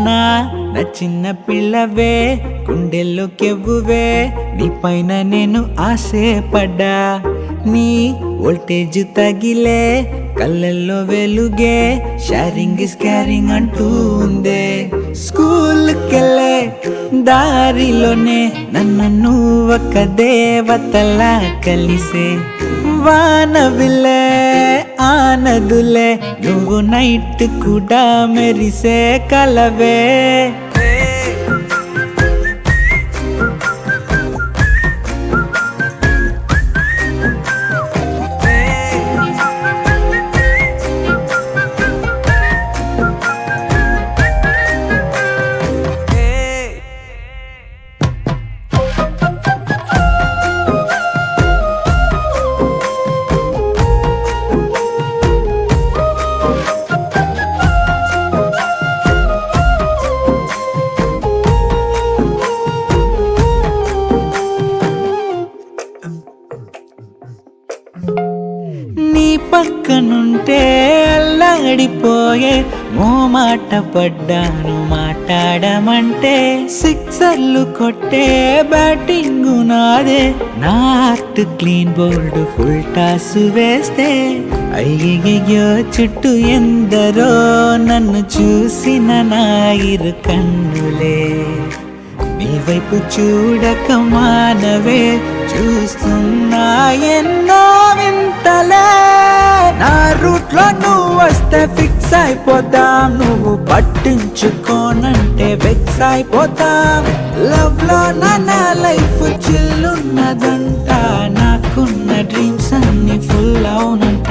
కన్నా నా చిన్న పిల్లవే గుండెల్లో కెవ్వువే నీ పైన నేను ఆశపడ్డా నీ వోల్టేజ్ తగిలే కళ్ళల్లో వెలుగే షేరింగ్ ఇస్ క్యారింగ్ అంటూ ఉందే స్కూల్కెళ్ళే దారిలోనే నన్ను నువ్వొక దేవతలా కలిసే వానవిలే ఆనదులే నువ్వు నైట్ కూడా మెరిసే కలవే నీ పక్కనుంటే అల్లాడిపోయే మాట పడ్డాను మాట్లాడమంటే సిక్సర్లు కొట్టే బ్యాటింగ్ నాదే నా heart clean bold full toss వేస్తే అయ్యయ్యో చుట్టూ ఎందరో నన్ను చూసిన నా ఇరు కన్నులే నీ వైపు చూడక మానవే చూస్తున్నా ఎన్నో వింతలే నా రూట్ లో నువ్వు వస్తే ఫిక్స్ అయిపోతాం నువ్వు పట్టించుకోనంటే వెక్స్ అయిపోతాం లవ్ లో నా లైఫ్ చిల్లున్నదంట నాకున్న డ్రీమ్స్ అన్ని ఫుల్ అవునంట